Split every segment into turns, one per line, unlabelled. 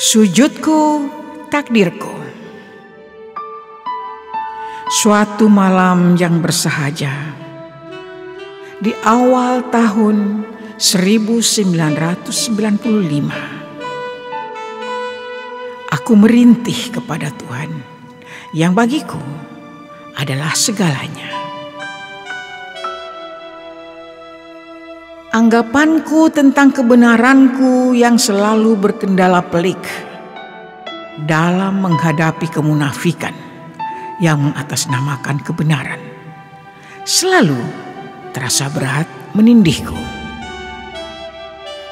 Sujudku, takdirku. Suatu malam yang bersahaja di awal tahun 1995, aku merintih kepada Tuhan yang bagiku adalah segalanya. Anggapanku tentang kebenaranku yang selalu berkendala pelik dalam menghadapi kemunafikan yang mengatasnamakan kebenaran selalu terasa berat menindihku.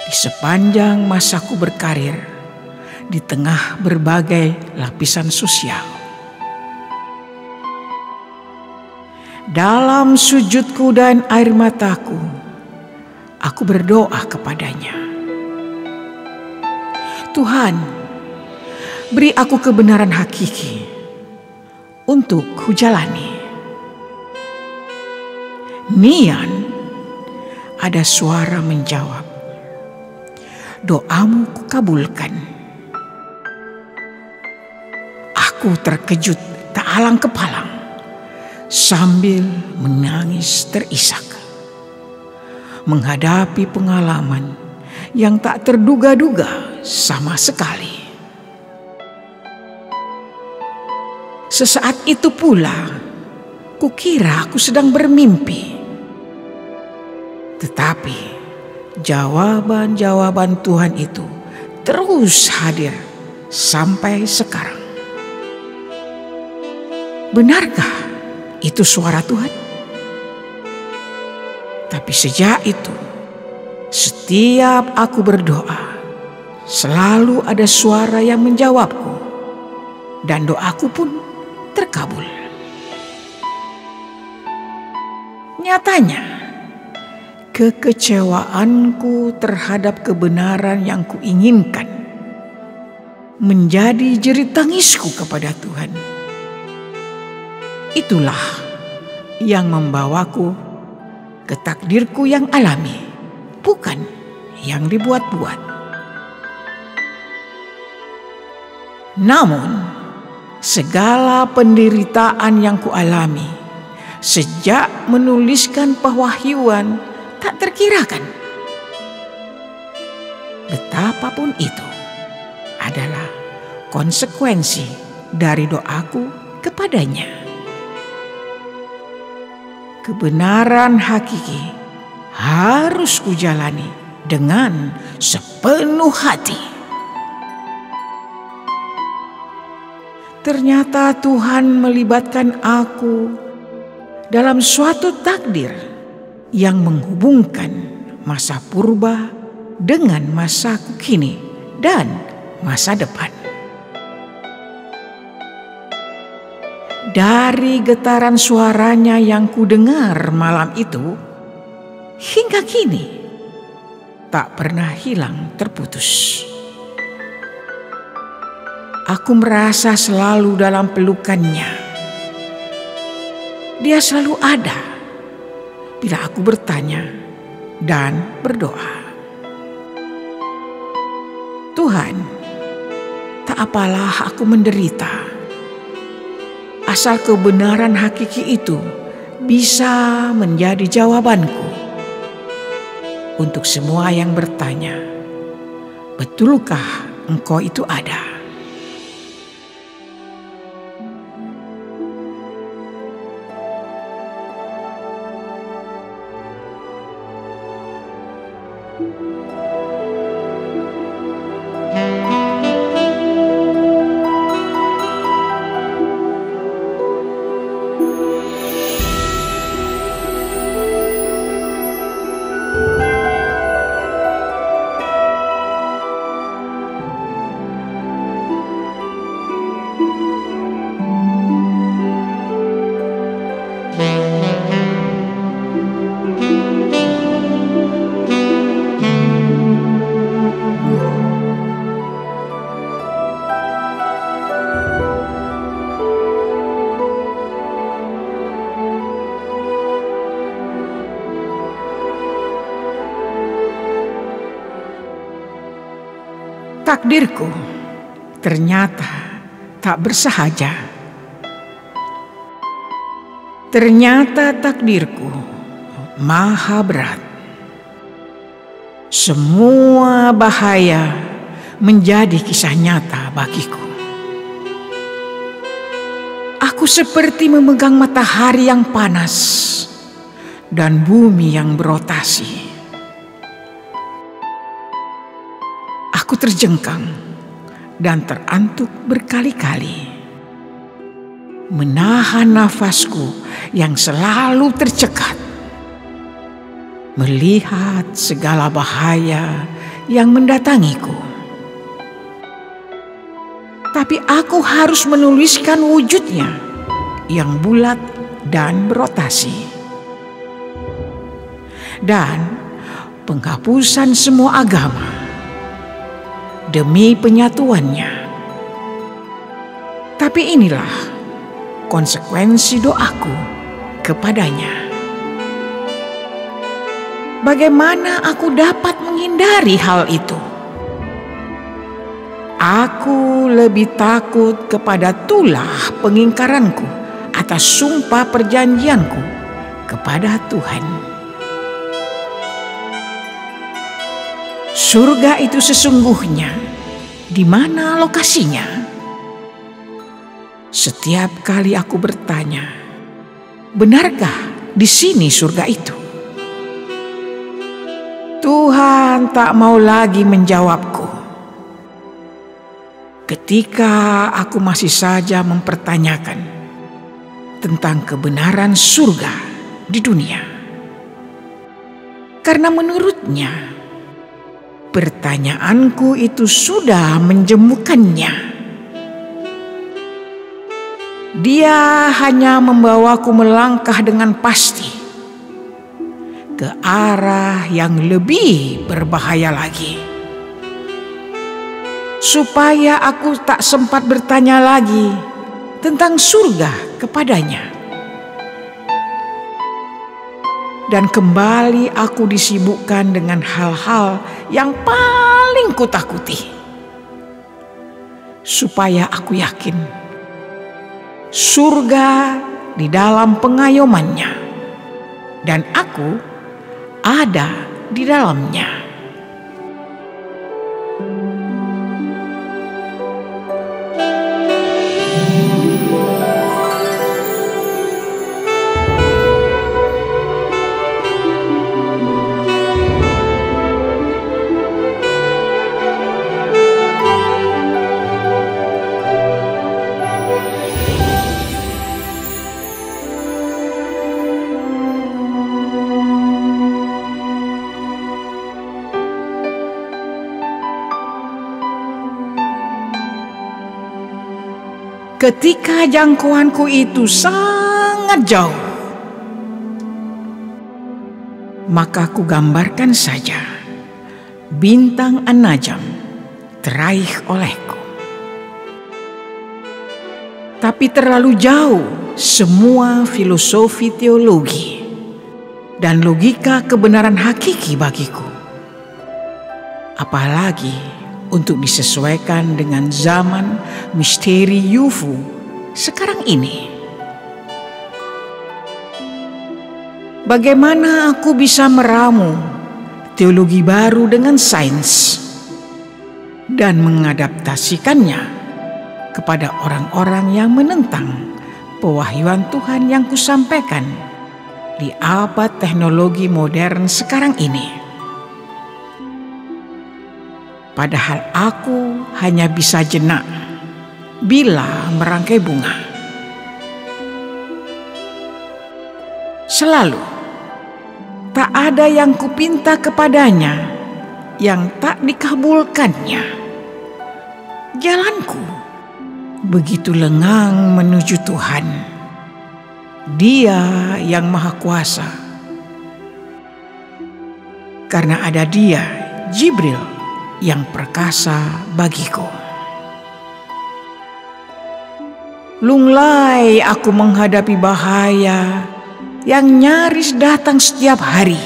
Di sepanjang masaku berkarir di tengah berbagai lapisan sosial, dalam sujudku dan air mataku, aku berdoa kepadanya. Tuhan, beri aku kebenaran hakiki untuk kujalani. Nian, ada suara menjawab, doamu kukabulkan. Aku terkejut tak alang kepalang sambil menangis terisak menghadapi pengalaman yang tak terduga-duga sama sekali. Sesaat itu pula, kukira aku sedang bermimpi. Tetapi jawaban-jawaban Tuhan itu terus hadir sampai sekarang. Benarkah itu suara Tuhan? Tapi sejak itu, setiap aku berdoa, selalu ada suara yang menjawabku, dan doaku pun terkabul. Nyatanya, kekecewaanku terhadap kebenaran yang kuinginkan menjadi jerit tangisku kepada Tuhan. Itulah yang membawaku ke takdirku yang alami, bukan yang dibuat-buat. Namun, segala penderitaan yang kualami sejak menuliskan pewahyuan tak terkirakan. Betapapun itu adalah konsekuensi dari doaku kepadanya. Kebenaran hakiki harus kujalani dengan sepenuh hati. Ternyata Tuhan melibatkan aku dalam suatu takdir yang menghubungkan masa purba dengan masaku kini dan masa depan. Dari getaran suaranya yang kudengar malam itu, hingga kini tak pernah hilang terputus. Aku merasa selalu dalam pelukannya. Dia selalu ada bila aku bertanya dan berdoa. Tuhan, tak apalah aku menderita, asal kebenaran hakiki itu bisa menjadi jawabanku untuk semua yang bertanya, betulkah Engkau itu ada? Takdirku, ternyata tak bersahaja. Ternyata takdirku maha berat. Semua bahaya menjadi kisah nyata bagiku. Aku seperti memegang matahari yang panas dan bumi yang berotasi. Aku terjengkang dan terantuk berkali-kali, menahan nafasku yang selalu tercekat, melihat segala bahaya yang mendatangiku. Tapi aku harus menuliskan wujudnya yang bulat dan berotasi, dan penghapusan semua agama demi penyatuannya. Tapi inilah konsekuensi doaku kepadanya. Bagaimana aku dapat menghindari hal itu? Aku lebih takut kepada tulah pengingkaranku atas sumpah perjanjianku kepada Tuhan. Surga itu sesungguhnya di mana lokasinya? Setiap kali aku bertanya, benarkah di sini surga itu? Tuhan tak mau lagi menjawabku. Ketika aku masih saja mempertanyakan tentang kebenaran surga di dunia. Karena menurutnya, pertanyaanku itu sudah menjemukannya. Dia hanya membawaku melangkah dengan pasti ke arah yang lebih berbahaya lagi. Supaya aku tak sempat bertanya lagi tentang surga kepadanya. Dan kembali aku disibukkan dengan hal-hal yang paling kutakuti. Supaya aku yakin surga di dalam pengayomannya, dan aku ada di dalamnya. Ketika jangkauanku itu sangat jauh, maka ku gambarkan saja bintang An-Najm teraih olehku. Tapi terlalu jauh semua filosofi teologi dan logika kebenaran hakiki bagiku. Apalagi untuk disesuaikan dengan zaman misteri UFO sekarang ini. Bagaimana aku bisa meramu teologi baru dengan sains dan mengadaptasikannya kepada orang-orang yang menentang pewahyuan Tuhan yang kusampaikan di abad teknologi modern sekarang ini? Padahal aku hanya bisa jenak bila merangkai bunga. Selalu tak ada yang kupinta kepadanya yang tak dikabulkannya. Jalanku begitu lengang menuju Tuhan, Dia yang Maha Kuasa. Karena ada Dia, Jibril, yang perkasa bagiku. Lunglai aku menghadapi bahaya yang nyaris datang setiap hari.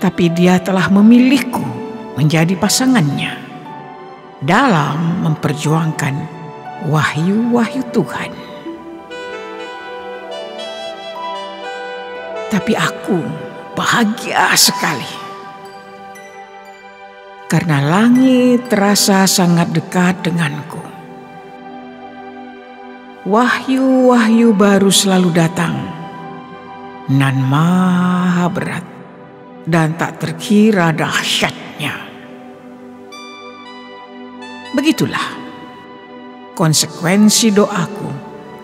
Tapi Dia telah memilihku menjadi pasangannya dalam memperjuangkan wahyu-wahyu Tuhan. Tapi aku bahagia sekali karena langit terasa sangat dekat denganku. Wahyu-wahyu baru selalu datang, nan maha berat dan tak terkira dahsyatnya. Begitulah konsekuensi doaku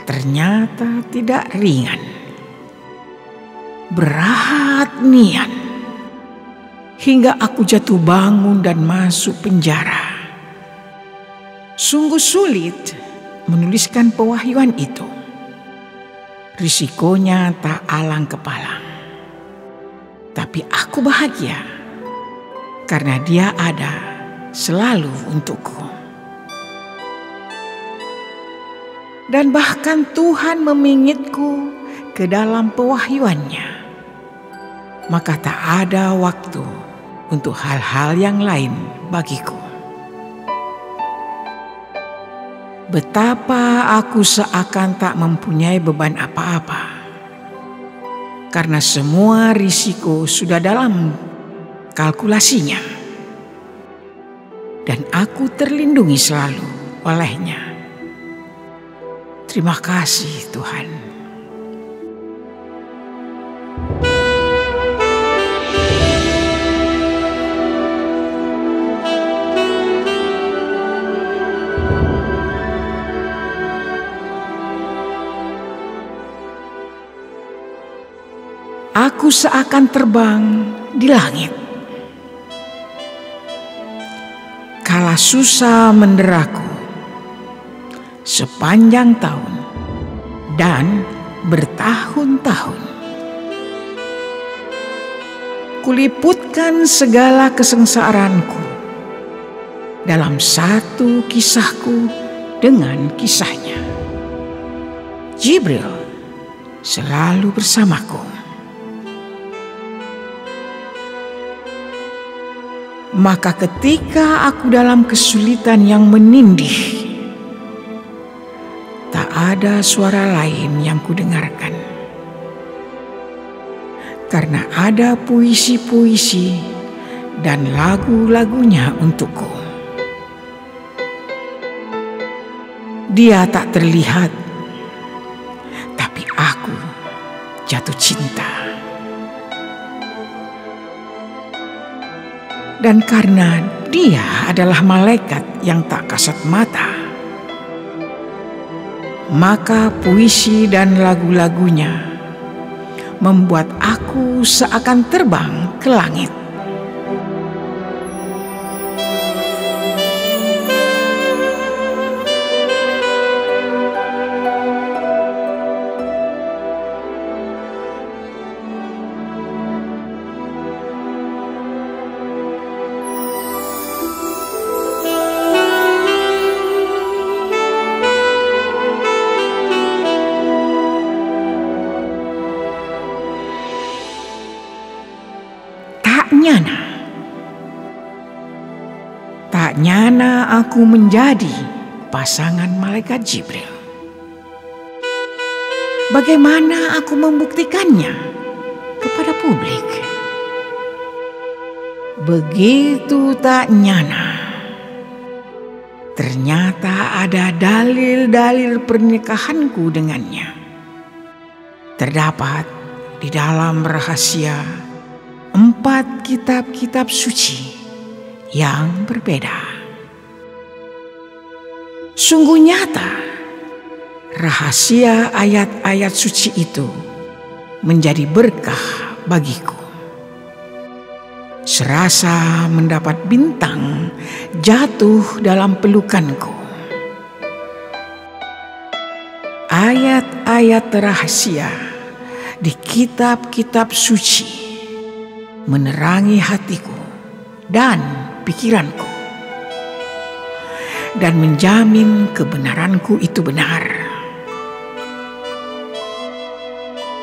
ternyata tidak ringan. Berat niat hingga aku jatuh bangun dan masuk penjara. Sungguh sulit menuliskan pewahyuan itu. Risikonya tak alang kepala. Tapi aku bahagia karena Dia ada selalu untukku. Dan bahkan Tuhan memingitku ke dalam pewahyuannya. Maka tak ada waktu untuk hal-hal yang lain bagiku. Betapa aku seakan tak mempunyai beban apa-apa, karena semua risiko sudah dalam kalkulasinya, dan aku terlindungi selalu olehnya. Terima kasih Tuhan. Aku seakan terbang di langit. Kala susah menderaku sepanjang tahun dan bertahun-tahun. Kuliputkan segala kesengsaranku dalam satu kisahku dengan kisahnya. Jibril selalu bersamaku. Maka ketika aku dalam kesulitan yang menindih, tak ada suara lain yang kudengarkan. Karena ada puisi-puisi dan lagu-lagunya untukku. Dia tak terlihat, tapi aku jatuh cinta. Dan karena Dia adalah malaikat yang tak kasat mata, maka puisi dan lagu-lagunya membuat aku seakan terbang ke langit. Tak nyana aku menjadi pasangan malaikat Jibril. Bagaimana aku membuktikannya kepada publik? Begitu tak nyana. Ternyata ada dalil-dalil pernikahanku dengannya. Terdapat di dalam rahasia 4 kitab-kitab suci yang berbeda. Sungguh nyata rahasia ayat-ayat suci itu menjadi berkah bagiku. Serasa mendapat bintang jatuh dalam pelukanku. Ayat-ayat rahasia di kitab-kitab suci menerangi hatiku dan pikiranku, dan menjamin kebenaranku itu benar.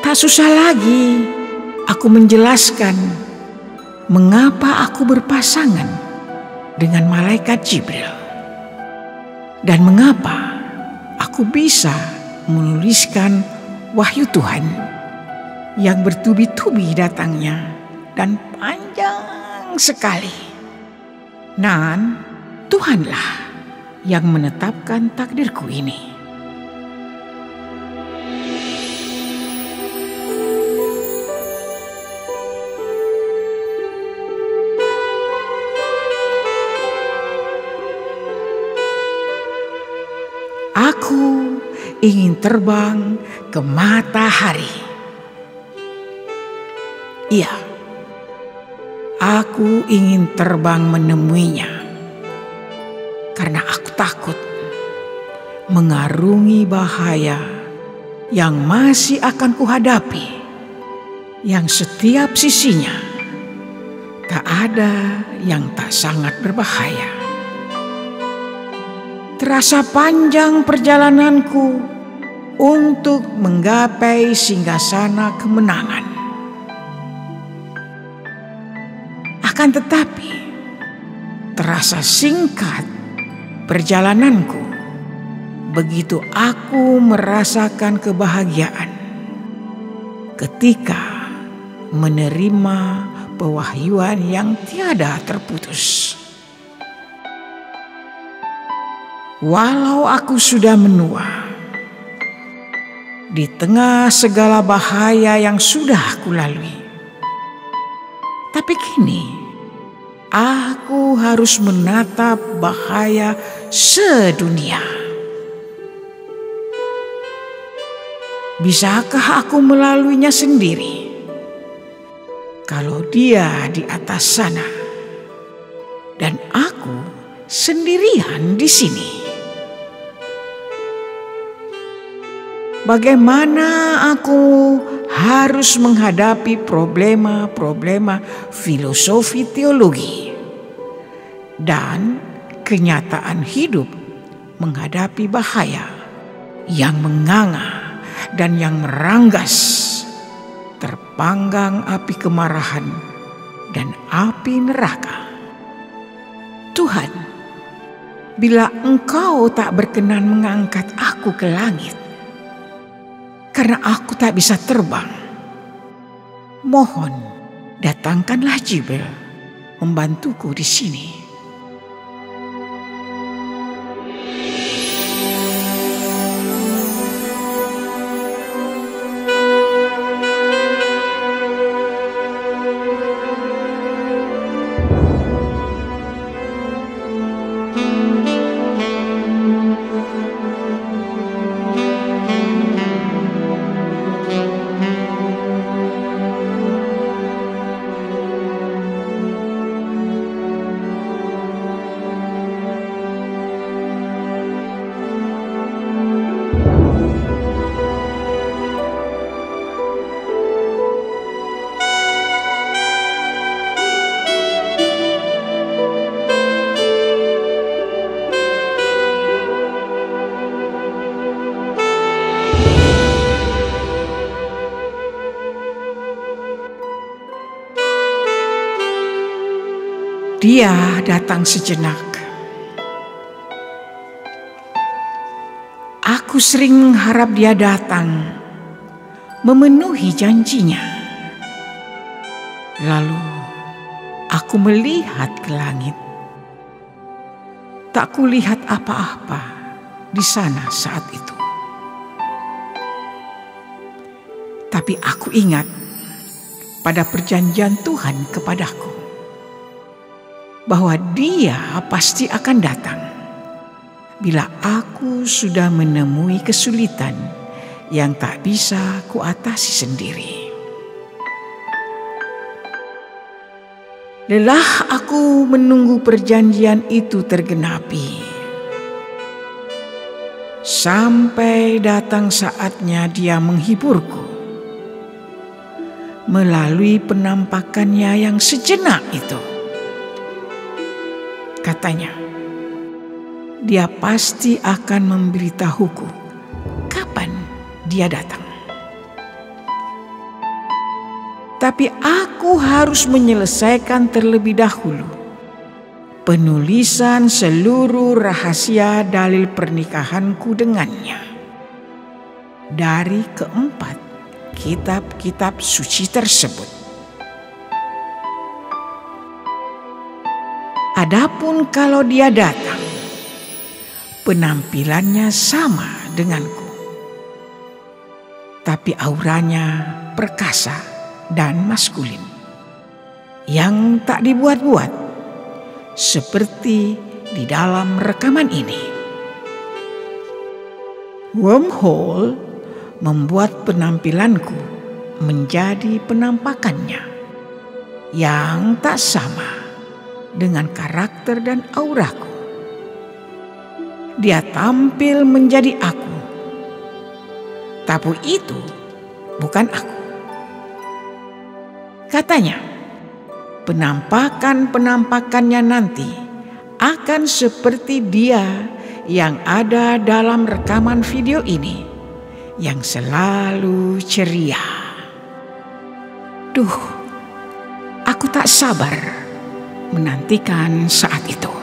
Tak susah lagi aku menjelaskan mengapa aku berpasangan dengan malaikat Jibril. Dan mengapa aku bisa menuliskan wahyu Tuhan yang bertubi-tubi datangnya dan panjang sekali. Dan Tuhanlah yang menetapkan takdirku ini. Aku ingin terbang ke matahari. Iya, aku ingin terbang menemuinya. Karena aku takut mengarungi bahaya yang masih akan kuhadapi, yang setiap sisinya tak ada yang tak sangat berbahaya. Terasa panjang perjalananku untuk menggapai singgasana kemenangan. Akan tetapi, terasa singkat perjalananku begitu aku merasakan kebahagiaan ketika menerima pewahyuan yang tiada terputus. Walau aku sudah menua, di tengah segala bahaya yang sudah aku lalui, tapi kini aku harus menatap bahaya sedunia. Bisakah aku melaluinya sendiri? Kalau dia di atas sana dan aku sendirian di sini. Bagaimana aku harus menghadapi problema-problema filosofi teologi dan kenyataan hidup menghadapi bahaya yang menganga dan yang meranggas, terpanggang api kemarahan dan api neraka. Tuhan, bila Engkau tak berkenan mengangkat aku ke langit, karena aku tak bisa terbang, mohon datangkanlah Jibril membantuku di sini. Dia datang sejenak. Aku sering mengharap dia datang, memenuhi janjinya. Lalu aku melihat ke langit. Tak kulihat apa-apa di sana saat itu. Tapi aku ingat pada perjanjian Tuhan kepadaku, bahwa Dia pasti akan datang bila aku sudah menemui kesulitan yang tak bisa kuatasi sendiri. Lelah aku menunggu perjanjian itu tergenapi, sampai datang saatnya Dia menghiburku melalui penampakannya yang sejenak itu. Katanya, Dia pasti akan memberitahuku kapan Dia datang. Tapi aku harus menyelesaikan terlebih dahulu penulisan seluruh rahasia dalil pernikahanku dengannya dari keempat kitab-kitab suci tersebut. Adapun kalau dia datang, penampilannya sama denganku, tapi auranya perkasa dan maskulin, yang tak dibuat-buat, seperti di dalam rekaman ini. Wormhole membuat penampilanku menjadi penampakannya yang tak sama dengan karakter dan auraku. Dia tampil menjadi aku, tapi itu bukan aku. Katanya, penampakan-penampakannya nanti akan seperti dia yang ada dalam rekaman video ini, yang selalu ceria. Duh, aku tak sabar menantikan saat itu.